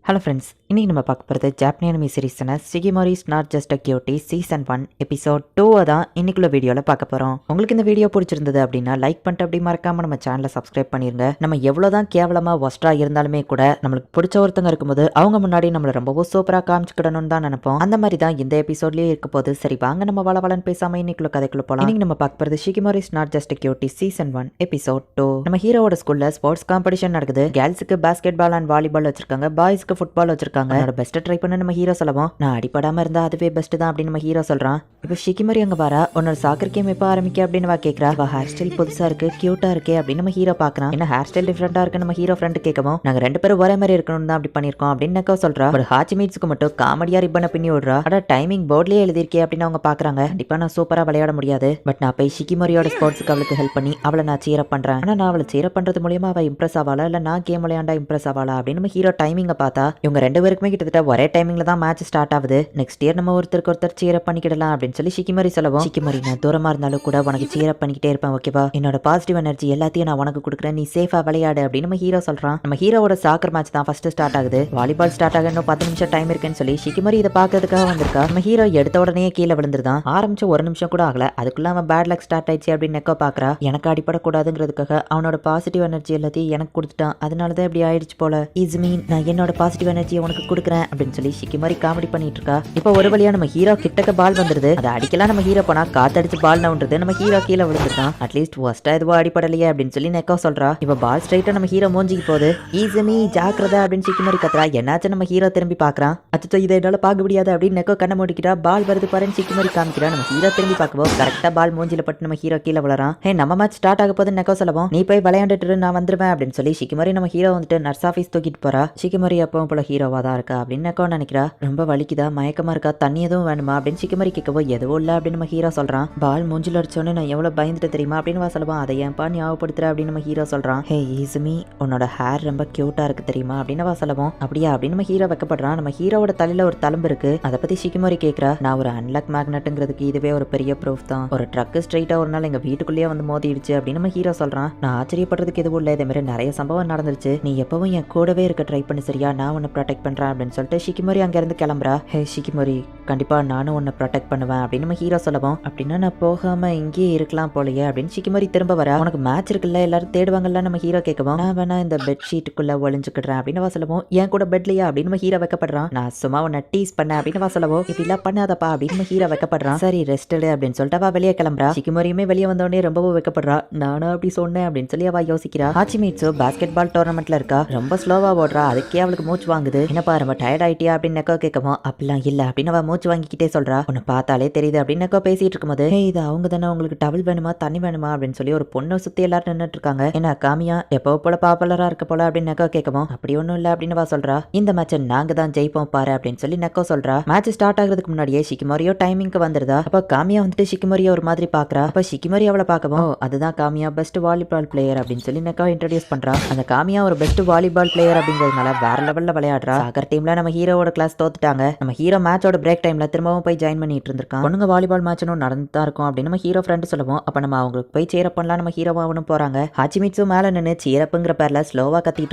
Hello friends, இன்றைக்கி நம்ம பார்க்க போகிறது ஜாப்பனி அனிமி சீரிஸான Shikimori is not just a cutie season 1 episode 2 தான் இன்னைக்குள்ள வீடியோவில் பார்க்க போகிறோம். உங்களுக்கு இந்த வீடியோ பிடிச்சிருந்தது அப்படின்னா லைக் பண்ணிட்டு அப்படி மறக்காமல் நம்ம சேனலை சப்ஸ்கிரைப் பண்ணிருங்க. நம்ம எவ்வளோதான் கேவலமாக ஒஸ்ட்டாக இருந்தாலுமே கூட நம்மளுக்கு பிடிச்ச ஒருத்தங்க இருக்கும்போது அவங்க முன்னாடி நம்மளை ரொம்பவும் சூப்பராக காமிச்சுக்கிடணும்னு தான் நினைப்போம். அந்த மாதிரி தான் இந்த எபிசோட்லேயே இருக்க போது. சரி வாங்க நம்ம வளவலன்னு பேசாமல் இன்னைக்குள்ள கதைக்குள்ள போகலாம். இன்னைக்கு நம்ம பார்க்க போகிறது Shikimori is not just a cutie season 1 episode 2. நம்ம ஹீரோவோட ஸ்கூலில் ஸ்போர்ட்ஸ் காம்படிஷன் நடக்குது. கேர்ள்ஸுக்கு பாஸ்கெட் பால் அண்ட் வாலிபால் வச்சிருக்காங்க, பாய்ஸ்க்கு ஃபுட்பால் வச்சிருக்காங்க. என்னோட பெஸ்ட் ட்ரை பண்ண நம்ம ஹீரோ சொல்லவும், நான் அடிப்படாம இருந்தா அதுவே பெஸ்ட் தான் அப்படின்னு நம்ம ஹீரோ சொல்றான். இப்போ ஷிகிமரி அங்க வரா, உன்னோட சாக்கர் கேம் எப்ப ஆரம்பிக்க அப்படின்னு வா கேக்குறா. அவ ஹேர் ஸ்டைல் புதுசா இருக்கு, கியூட்டா இருக்கே அப்படின்னு நம்ம ஹீரோ பாக்குறான். என்ன ஹேர் ஸ்டைல் டிஃபரெண்டா இருக்கு நம்ம ஹீரோ ஃப்ரெண்ட் கேட்கவும், நாங்க ரெண்டு பேரும் ஒரே மாதிரி இருக்கணும் தான் அப்படி பண்ணிருக்கோம் அப்படின்னு நக்கோ சொல்றா. ஒரு ஹாச்சி மீட்ஸ்க்கு மட்டும் காமெடியா ரிப்பனை பின்னி விடுறா. அட டைமிங் போர்ட்லயே எழுதிருக்கே அப்படின்னு அவங்க பாக்குறாங்க. கண்டிப்பா நான் சூப்பரா விளையாட முடியாது, பட் நான் போய் ஷிகிமரியோட ஸ்போர்ட்ஸ்க்கு அவளுக்கு ஹெல்ப் பண்ணி அவளை நான் சீரப் பண்றேன். ஆனா நான் அவளை சீரப் பண்றது மூலியமா அவ இம்ப்ரெஸ் ஆவாளா இல்ல நான் கேம் விளையாண்டா இம்ப்ரெஸ் ஆவாளா அப்படின்னு நம்ம ஹீரோ டைமிங்க பார்த்தா இவங்க ரெண்டு பேருக்குமே கிட்டத்தட்ட ஒரே டைமிங்ல தான் மேட்ச் ஸ்டார்ட் ஆகுது. நெக்ஸ்ட் இயர் நம்ம ஒருத்தருக்கு ஒருத்தர் சீரப் பண்ணிக்கிடலாம் அப்படின்னு சொல்லி ஷிகிமரி சொல்லவும், ஷிகிமரி நான் தூரமா இருந்தாலும் கூட உனக்கு சீரப் பண்ணிக்கிட்டே இருப்பேன் ஓகேவா, என்னோட பாசிட்டிவ் எனர்ஜி எல்லாத்தையும் நான் உனக்கு கொடுக்குறேன், நீ சேஃபா விளையாடு அப்படின்னு நம்ம ஹீரோ சொல்றான். நம்ம ஹீரோவோட சாக்கர் மேட்ச் தான் ஃபர்ஸ்ட் ஸ்டார்ட் ஆகுது. வாலிபால் ஸ்டார்ட் ஆக இன்னும் 10 நிமிஷம் டைம் இருக்குன்னு சொல்லி ஷிகிமரி இதை பாக்குறதுக்காக வந்திருக்கா. நம்ம ஹீரோ எடுத்த உடனே கீழே விழுந்துருதான். ஆரம்பிச்ச ஒரு நிமிஷம் கூட ஆகல, அதுக்குள்ள அவன் பேட் லக் ஸ்டார்ட் ஆயிடுச்சு அப்படின்னு நெக்கோ பாக்குறா. எனக்கு அடிப்படக்கூடாதுங்கிறதுக்காக அவனோட பாசிட்டிவ் எனர்ஜி எல்லாத்தையும் எனக்கு கொடுத்துட்டான், அதனாலதான் இப்படி ஆயிடுச்சு போல. இஸ் மீன் நான் என்னோட பாசிட்டிவ் எனர்ஜியை உனக்கு கொடுக்குறேன் அப்படின்னு சொல்லி ஷிகிமரி காமெடி பண்ணிட்டு இருக்கா. இப்போ ஒரு வழியா நம்ம ஹீரோ கிட்டக்க பால் வந்துருது. அதை அடிக்கலாம் நம்ம ஹீரோ போனா காத்தடிச்சு பால் நவுன்றது. நம்ம ஹீரோ கீழே விழுந்துட்டான். அட்லீஸ்ட் ஒஸ்டா எதுவோ அடிப்படலையே அப்படின்னு சொல்லி நெக்கோ சொல்றா. இப்போ பால் ஸ்ட்ரைட்டா நம்ம ஹீரோ மூஞ்சிக்கு போகுது. ஈஸமி ஜாக்கிரதா அப்படின்னு ஷிகிமரி கத்துறா. என்னாச்சு நம்ம ஹீரோ திரும்பி பாக்குறான். அச்சோ இதை என்னால பார்க்க முடியாது அப்படின்னு நெக்கோ கண்ணை மூடிக்கிட்டா. பால் வருது பாருன்னு ஷிகிமரி காமிக்கிறா. நம்ம ஹீரோ திரும்பி பார்க்கவோ கரெக்டா பால் மூஞ்சில பட்டு நம்ம ஹீரோ கீழே விழறான். ஹே நம்ம மேட்ச் ஸ்டார்ட் ஆக போது நெக்கோ சொல்லவும், நீ போய் விளையாண்டுட்டு நான் வந்துருவேன் அப்படின்னு சொல்லி ஷிகிமரி நம்ம ஹீரோ வந்துட்டு நர்ஸ் ஆஃபீஸ் தூக்கிட்டு போறா. ஷிகிமரி எப்பவும் போல ஹீரோவா தான் இருக்கா அப்படின்னு நெக்கோ நினைக்கிறா. ரொம்ப வலிக்குதா, மயக்கமா இருக்கா, தண்ணி எதுவும் வேணுமா அப்படின்னு ஷிகிமரி கேட்கவோ எதுவும் இல்லை அப்படின்னு நம்ம ஹீரோ சொல்றான். பால் மூஞ்சில அடிச்சோன்னு நான் எவ்வளவு பயந்துட்டு தெரியுமா அப்படின்னு சொல்லுவான். அதை ஏன்பா ஞாபகப்படுத்துற அப்படின்னு நம்ம ஹீரோ சொல்றான். ஹே ஈசுமி உன்னோட ஹேர் ரொம்ப கியூட்டா இருக்கு தெரியுமா அப்படின்னு சொல்லுவோம். அப்படியா அப்படின்னு நம்ம ஹீரோ வைக்கப்படுறான். நம்ம ஹீரோவோட தலையில ஒரு தழும்பு இருக்கு, அதை பத்தி ஷிகிமரி கேட்கிறா. நான் ஒரு அன்லக் மேக்னெட்டுங்கிறதுக்கு இதுவே ஒரு பெரிய ப்ரூஃப் தான். ஒரு ட்ரக் ஸ்ட்ரைட்டா ஒரு நாள் எங்க வீட்டுக்குள்ளேயே வந்து மோதிடுச்சு அப்படின்னு நம்ம ஹீரோ சொல்றான். நான் ஆச்சரியப்படுறதுக்கு எதுவும் இல்லை, இதே மாதிரி நிறைய சம்பவம் நடந்துருச்சு, நீ எப்பவும் என் கூடவே இருக்க ட்ரை பண்ணு சரியா, நான் உன்னை ப்ரொடெக்ட் பண்றேன் அப்படின்னு சொல்லிட்டு ஷிகிமரி அங்க இருந்து கிளம்புறா. ஹே ஷிகிமரி கண்டிப்பா நானும் உன்னை ப்ரொடெக்ட் பண்ணுவேன் அப்படின்னு நம்ம ஹீரோ சொல்லவும், அப்படின்னா நான் போகாம இங்கேயே இருக்கலாம் போலயே அப்படின்னு ஷிகிமரி திரும்ப வர. உனக்கு மேட்ச் இருக்குல்ல எல்லாரும் தேடுவாங்கல்ல நம்ம ஹீரோ கேட்கவும், நான் வேணா இந்த பெட் ஷீட்டுக்குள்ள ஒளிஞ்சுக்கிடுறேன் அப்படின்னு சொல்லவும், என் கூட பெட்லையா அப்படின்னு நம்ம ஹீரோ வைக்கப்படுறான். நான் சும்மா உன்னை டீஸ் பண்ண அப்படின்னு சொல்லவும், இப்படி எல்லாம் பண்ணாதப்பா அப்படின்னு நம்ம ஹீரோ வைக்கப்படுறான். சரி ரெஸ்ட் எடு அப்படின்னு சொல்லிட்டு அவ வெளியே கிளம்புறா. ஷிகிமரியுமே வெளியே வந்தோடனே ரொம்பவும் வைக்கப்படுறா. நானும் அப்படி சொன்னேன் அப்படின்னு சொல்லி அவ யோசிக்கிறா. ஹாச்சிமீட்ஸோ பாஸ்கெட் பால் டோர்னமெண்ட்ல இருக்கா, ரொம்ப ஸ்லோவா ஓடுறா, அதுக்கே அவளுக்கு மூச்சு வாங்குது. என்னப்பா ரொம்ப டயர்ட் ஆயிட்டியா அப்படின்னு நெக்கோ கேட்கவும், அப்படிலாம் இல்ல அப்படின்னு அவ மூச்சு வாங்கிக்கிட்டே சொல்றா. உன்னை பார்த்தாலே தெரியுது அப்படின்னு நெக்கோ பேசிட்டு இருக்கும்போது, இது அவங்க தானே, உங்களுக்கு டவல் வேணுமா தண்ணி வேணுமா அப்படின்னு சொல்லி ஒரு பொண்ணை சுத்தி எல்லாரும் நின்றுட்டு இருக்காங்க. என்ன காமியா எப்போ போல பாப்புலரா இருக்க போல அப்படின்னு நெக்கோ கேட்கவும், அப்படி ஒன்றும் இல்லை அப்படின்னு சொல்றா. இந்த மேட்சை நாங்க தான் ஜெயிப்போம் பாரு அப்படின்னு சொல்லி நெக்கோ சொல்றா. மேட்ச் ஸ்டார்ட் ஆகிறதுக்கு முன்னாடியே ஷிகிமரியோ டைமிங்க்கு வந்துருதா. அப்ப காமியா வந்துட்டு ஷிகிமரியோ ஒரு மாதிரி பாக்குறா. அப்ப ஷிகிமரி அவளை பார்க்கவும், அதுதான் காமியா பெஸ்ட் வாலிபால் பிளேயர் அப்படின்னு சொல்லி நெக்கோ இன்ட்ரோடியூஸ் பண்றா. அந்த காமியா ஒரு பெஸ்ட் வாலிபால் பிளேயர் அப்படிங்கிறதுனால வேற லெவல்ல விளையாடுறா. சாகர் டீம்ல நம்ம ஹீரோவோட கிளாஸ் தோத்துட்டாங்க. நம்ம ஹீரோ மேட்சோட பிரேக் டைம்ல திரும்பவும் போய் ஜாயின் பண்ணிட்டு இருந்திருக்கான். பொண்ணுங்க வாலிபால் மேட்சும் நடந்து தான் இருக்கும் அப்படின்னு நம்ம ஹீரோ ஃப்ரெண்ட் சொல்லுவோம். அப்ப நம்ம அவங்களுக்கு போய் சேரப் பண்ணலாம் நம்ம ஹீரோவாவும் போறாங்க. ஹாச்சிமிட்ஸும் மேல நின்று சேரப்புங்கிற பேர்ல ஸ்லோவா கத்திட்டு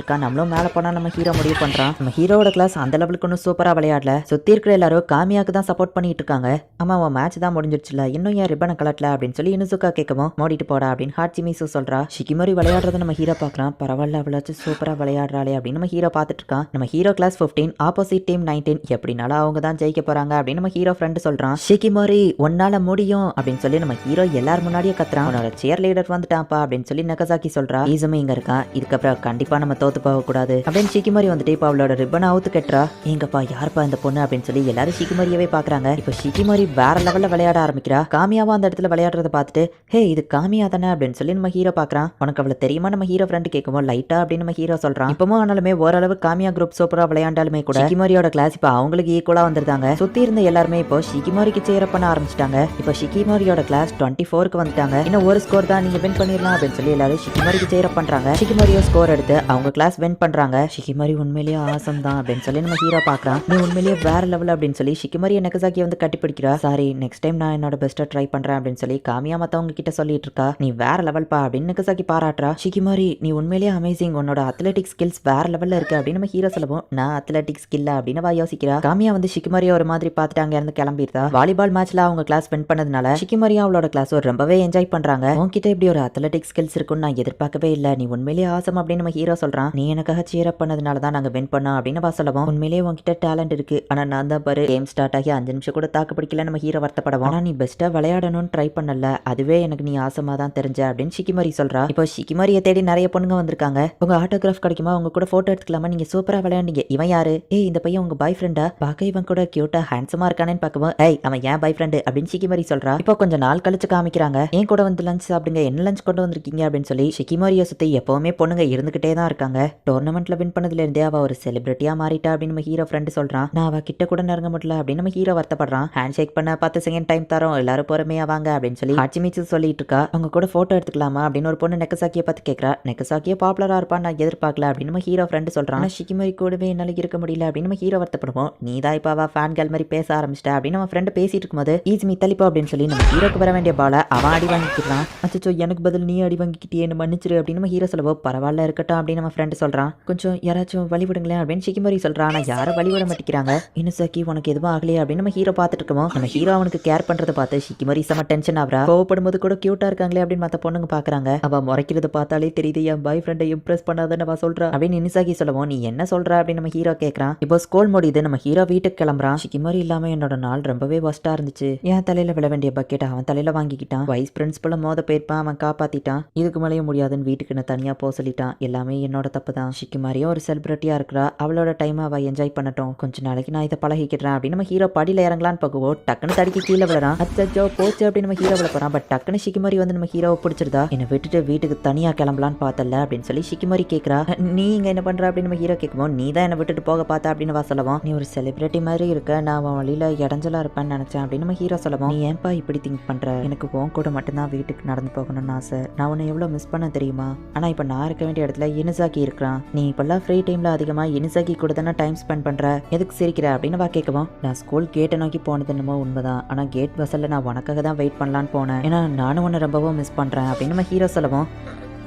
இருக்கான். நம்மளும் மேல போனா நம்ம ஹீரோ முடிவு பண்றான். நம்ம ஹீரோவோட கிளாஸ் அந்த லெவலுக்கு ஒன்னும் சூப்பரா விளையாடல. சுத்தி இருக்கிற எல்லாரும் காமியாக்கு தான் சப்போர்ட் பண்ணிட்டு இருக்காங்க. ஆமா அவன் மேட்ச் தான் முடிஞ்சிருச்சுல, இன்னும் ஏன் ரிப்பனை கலட்டல அப்படின்னு சொல்லி இனுசுக்கா கேட்கவும், மோடிட்டு போடா அப்படின்னு ஹாச்சிமிட்ஸு சொல்றா. ஷிகிமரி விளையாடுறத நம்ம ஹீரோ பாக்குறான். பரவாயில்ல அவளாச்சும் சூப்பரா விளையாடுறாளே அப்படின்னு நம்ம ஹீரோ பார்த்துட்டு இருக்கான். நம்ம ஹீரோ கிளாஸ் 15 ஆப்போசிட் டீம் 19, எப்படினாலும் அவங்க தான் ஜெயிக்க போறாங்க அப்படின்னு நம்ம ஹீரோ ஃப்ரெண்ட் சொல்றான். ஷிகிமரி உன்னால முடியும் அப்படின்னு சொல்லி நம்ம ஹீரோ எல்லாரும் முன்னாடியே கத்துறான். உன்னோட சேர் லீடர் வந்துட்டான்ப்பா அப்படின்னு சொல்லி நகசாக்கி சொல்றா. ஈசுமி இங்க இருக்கான், இதுக்கப்புறம் கண்டிப்பா நம்ம தோத்து போக கூடாது அப்படின்னு ஷிகிமரி வந்துட்டு இப்ப அவளோட ரிப்பனை அவுத்து கட்டுறா. எங்கப்பா யாருப்பா இந்த பொண்ணு அப்படின்னு சொல்லி எல்லாரும் ஷிகிமரியவே பாக்குறாங்க. இப்ப ஷிகிமரி வேற லெவல்ல விளையாட ஆரம்பிக்கிறா. காமியாவா அந்த இடத்துல விளையாடுறத பார்த்துட்டு, ஹே இது காமியா தானே அப்படின்னு சொல்லி நம்ம ஹீரோ பாக்குறான். உனக்கு அவளை தெரியுமா நம்ம ஹீரோ ஃப்ரெண்ட் கேட்கும் லைட்டா அப்படின்னு நம்ம ஹீரோ சொல்றான். இப்பவும் ஆனாலுமே ஓரளவு காமியா குரூப் சூப்பரா விளையாண்டாலுமே கூட ஷிகிமரியோட கிளாஸ் இப்ப அவங்களுக்கு ஈக்குவலா வந்திருந்தாங்க. சுத்தி இருந்த எல்லாருமே இப்போ ஷிகிமரிக்கு சேர பண்ண ஆரம்பிச்சிட்டாங்க. இப்போ ஷிகிமரியோட கிளாஸ் 24க்கு வந்துட்டாங்க. இன்னும் ஒரு ஸ்கோர் தான், நீங்க வின் பண்ணிடலாம் அப்படின்னு சொல்லி எல்லாரும் ஷிகிமரிக்கு சேர பண்றாங்க. ஷிகிமரியோ ஸ்கோர் எடுத்து அவங்க கிளாஸ் வின் பண்றாங்க. ஷிகிமரி உண்மையிலேயே ஆசம் தான் அப்படின்னு சொல்லி நம்ம ஹீரோ பாக்குறான். நீ உண்மையிலேயே வேற லெவல் அப்படின்னு சொல்லி ஷிகிமரிய நெகசாக்கி வந்து கட்டி பிடிக்கிறா. சாரி நெக்ஸ்ட் டைம் நான் என்னோட பெஸ்ட்டை ட்ரை பண்றேன் அப்படின்னு சொல்லி காமியா மத்தவங்க கிட்ட சொல்லிட்டு இருக்கா. நீ வேற லெவல் பா அப்படின்னு நெகசாக்கி பாராட்டுறா. ஷிகிமரி நீ உண்மையிலேயே அமேசிங், உன்னோட அத்லெட்டிக் ஸ்கில்ஸ் வேற லெவல்ல இருக்கு அப்படின்னு நம்ம ஹீரோ சொல்ல சொல்லவும் நான் அத்லெட்டிக்ஸ் இல்ல அப்படின்னு அவ யோசிக்கிறா. காமியா வந்து ஷிகிமரியை ஒரு மாதிரி பார்த்துட்டு அங்க இருந்து கிளம்பிடுதா. வாலிபால் மேட்ச்ல அவங்க கிளாஸ் வின் பண்ணதுனால ஷிகிமரியா அவளோட கிளாஸ் ரொம்பவே என்ஜாய் பண்றாங்க. உன்கிட்ட இப்படி ஒரு அத்லெட்டிக் ஸ்கில்ஸ் இருக்குன்னு நான் எதிர்பார்க்கவே இல்ல, நீ உண்மையிலேயே ஆசம் அப்படின்னு நம்ம ஹீரோ சொல்றான். நீ எனக்காக சீர் அப் பண்ணதுனால தான் நாங்க வின் பண்ணோம் அப்படின்னு அவ சொல்லவும் உண்மையிலேயே உன்கிட்ட டேலண்ட் இருக்கு, ஆனா நான் தான் பாரு கேம் ஸ்டார்ட் ஆகி 5 நிமிஷம் கூட தாக்கு பிடிக்கல நம்ம ஹீரோ வருத்தப்படவும். ஆனா நீ பெஸ்டா விளையாடணும்னு ட்ரை பண்ணல, அதுவே எனக்கு நீ ஆசமா தான் தெரிஞ்ச அப்படின்னு ஷிகிமரி சொல்றா. இப்போ ஷிகிமரியை தேடி நிறைய பொண்ணுங்க வந்திருக்காங்க. உங்க ஆட்டோகிராஃப் கிடைக்குமா, உங்க கூட போட்டோ எடுத்துக்கலாமா, நீங்க சூப்பரா விளையாண்டீங்க, இவன் யாரு, ஏய் இந்த பையன் உங்க பாய் ஃப்ரெண்டா, பார்க்க இவன் கூட கியூட்டா ஹேண்ட்ஸமா இருக்கானேன்னு பார்க்கவும் ஏய் அவன் ஏன் பாய் ஃப்ரெண்டு அப்படின்னு ஷிகிமரி சொல்றா. இப்போ கொஞ்சம் நாள் கழிச்சு காமிக்கிறாங்க. ஏன் கூட வந்து லஞ்ச் சாப்பிடுங்க, என்ன லஞ்ச் கொண்டு வந்திருக்கீங்க அப்படின்னு சொல்லி ஷிகிமரியை சுத்தி எப்பவுமே பொண்ணுங்க இருந்துகிட்டே தான் இருக்காங்க. டோர்னமெண்ட்ல வின் பண்ணதுல இருந்தே அவ ஒரு செலிபிரிட்டியா மாறிட்டா அப்படின்னு நம்ம ஹீரோ ஃப்ரெண்டு சொல்றான். நான் அவ கிட்ட கூட நெருங்க முடியல அப்படின்னு நம்ம ஹீரோ வருத்தப்படுறான். ஹேண்ட் ஷேக் பண்ண 10 செகண்ட் டைம் தரோம், எல்லாரும் பொறுமையா வாங்க அப்படின்னு சொல்லி ஹாச்சிமிச்சு சொல்லிட்டு இருக்கா. அவங்க கூட போட்டோ எடுத்துக்கலாமா அப்படின்னு ஒரு பொண்ணு நெக்கசாக்கியை பார்த்து கேட்கறா. நெக்கசாக்கியை பாப்புலரா இருப்பான்னு நான் எதிர்பார்க்கல அப்படின்னு நம்ம ஹீரோ ஃப்ரெண்டு சொல்றான். ஷிகிமரி கூடவே என்னால இருக்க முடியல அப்படின்னு நம்ம ஹீரோ வருத்தப்படுவோம். நீ தான் இப்ப அவ ஃபேன் கேர்ள் மாதிரி பேச ஆரம்பிச்சிட்ட அப்படின்னு நம்ம ஃப்ரெண்டு பேசிட்டு இருக்கும்போது ஈஸிமி தள்ளிப்போ அப்படின்னு சொல்லி நம்ம ஹீரோக்கு வர வேண்டிய பால அவன் அடி வாங்கிக்கிறான். அச்சோ எனக்கு பதில் நீ அடி வாங்கிக்கிட்டே மன்னிச்சிரு அப்படின்னு நம்ம ஹீரோ சொல்லவோ பரவாயில்ல இருக்கட்டும் அப்படின்னு நம்ம ஃப்ரெண்டு சொல்றான். கொஞ்சம் யாராச்சும் வழி விடுங்களேன் அப்படின்னு ஷிகிமரி சொல்றான். ஆனா யாரும் வழி விட மாட்டேங்கிறாங்க. இனுசாக்கி உனக்கு எதுவும் ஆகலையே அப்படின்னு நம்ம ஹீரோ பார்த்துட்டு இருக்கோம். நம்ம ஹீரோ அவனுக்கு கேர் பண்றதை பார்த்து ஷிகிமரி செம டென்ஷன் ஆகிறா. கோவப்படும் போது கூட கியூட்டா இருக்காங்களே அப்படின்னு மற்ற பொண்ணுங்க பாக்குறாங்க. அவ முறைக்கிறத பார்த்தாலே தெரியுது என் பாய் ஃப்ரெண்டை இம்ப்ரெஸ் பண்ணாதன்னு அவ சொல்றா அப்படின்னு இனுசாக்கி சொல்லவும் நீ என்ன சொல்ற அப்படின்னு நம்ம ஹீரோ கேட்கறான். இப்போ ஸ்கூல் முடியுது, நம்ம ஹீரோ வீட்டுக்கு கிளம்புறான். ஷிகிமரி இல்லாம என்னோட நாள் ரொம்பவே வஸ்டா இருந்துச்சு. என் தலையில விழ வேண்டிய பக்கெட் அவன் தலையில வாங்கிக்கிட்டான். வைஸ் பிரின்சிபல மோத போயிருப்பான், அவன் காப்பாத்திட்டான். இதுக்கு மேலேயும் முடியாதுன்னு வீட்டுக்கு நான் தனியா போக சொல்லிட்டான். எல்லாமே என்னோட தப்பு தான். ஷிகிமரியும் ஒரு செலிபிரிட்டியா இருக்கிறா, அவளோட டைம் அவ என்ஜாய் பண்ணட்டும், கொஞ்ச நாளைக்கு நான் இதை பழகிக்கிறேன் அப்படின்னு நம்ம ஹீரோ படியில இறங்கலான்னு பார்க்குவோம். டக்குன்னு தடிக்கி கீழே விழுறான். அச்சோ போச்சு அப்படின்னு நம்ம ஹீரோ விழ போறான். பட் டக்குன்னு ஷிகிமரி வந்து நம்ம ஹீரோவை பிடிச்சிருதா. என்னை விட்டுட்டு வீட்டுக்கு தனியா கிளம்பலான்னு பார்த்தல அப்படின்னு சொல்லி ஷிகிமரி கேட்கறா. நீ இங்க என்ன பண்ற அப்படின்னு நம்ம ஹீரோ கேட்கும். நீ தான் என்னை விட்டுட்டு போக பார்த்தா அப்படின்னு சொல்லவும் நீ ஒரு செலிபிரிட்டி மாதிரி இருக்க, நான் அவன் வழியில இடைஞ்சலா இருப்பேன்னு நினைச்சேன் அப்படின்னு நம்ம ஹீரோ சொல்லவும் நீ ஏன்பா இப்படி திங்க் பண்ற, எனக்கு உன் கூட மட்டும்தான் வீட்டுக்கு நடந்து போகணும்னு ஆசை, நான் உன்னை எவ்வளவு மிஸ் பண்ண தெரியுமா, ஆனா இப்ப நான் இருக்க வேண்டிய இடத்துல இனுசாக்கி இருக்கிறான், நீ இப்பெல்லாம் ஃப்ரீ டைம்ல அதிகமா இனுசாக்கி கூட தானே டைம் ஸ்பெண்ட் பண்ற, எதுக்கு சிரிக்கிற அப்படின்னு வா கேட்கவும் நான் ஸ்கூல் கேட்டை நோக்கி போனது என்னமோ உண்மைதான், ஆனா கேட் வாசல்ல நான் உனக்காக தான் வெயிட் பண்ணலான்னு போனேன், ஏன்னா நானும் உன்னை ரொம்பவும் மிஸ் பண்றேன் அப்படின்னு நம்ம ஹீரோ சொல்லவும்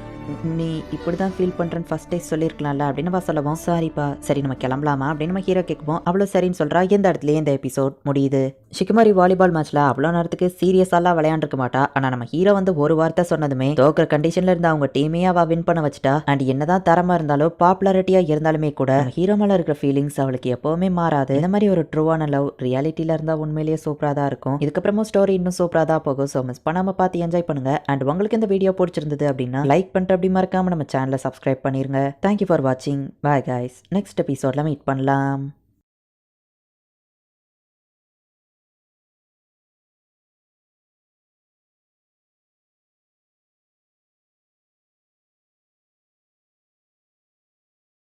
நீ இப்படிதான் ஃபீல் பண்றேன்னு ஃபர்ஸ்ட் டே சொல்லியிருக்கலாம்ல அப்படின்னு சொல்லவும் சாரிப்பா சரி நம்ம கிளம்பலாமா அப்படின்னு நம்ம ஹீரோ கேட்குவோம். அவ்வளோ சரின்னு சொல்றா. எந்த இடத்துலயே இந்த எபிசோட் முடியுது. ஷிகிமரி வாலிபால் மேட்ச்ல அவ்வளோ நேரத்துக்கு சீரியஸாலாம் விளையாண்டுருக்க மாட்டா. ஆனா நம்ம ஹீரோ வந்து ஒரு வார்த்தை சொன்னதுமே தோக்குற கண்டிஷன்ல இருந்த அவங்க டீமே அவ வின் பண்ண வச்சுட்டா. அண்ட் என்னதான் தரமா இருந்தாலும் பாப்புலாரிட்டியா இருந்தாலுமே கூட ஹீரோ மேல இருக்கிற ஃபீலிங்ஸ் அவளுக்கு எப்பவுமே மாறாது. இந்த மாதிரி ஒரு ட்ரூவான லவ் ரியாலிட்டியில இருந்தா உண்மையிலேயே சூப்பரா தான் இருக்கும். இதுக்கப்புறமும் ஸ்டோரி இன்னும் சூப்பரா தான் போகும். ஸோ மிஸ் பண்ணாம பார்த்து என்ஜாய் பண்ணுங்க. அண்ட் உங்களுக்கு இந்த வீடியோ பிடிச்சிருந்தது அப்படின்னா லைக் பண்ணிட்டு அப்படி மறக்காம நம்ம சேனலை சப்ஸ்கிரைப் பண்ணிருங்க. தேங்க்யூ ஃபார் வாட்சிங். Bye guys. நெக்ஸ்ட் எபிசோட்ல மீட் பண்ணலாம்.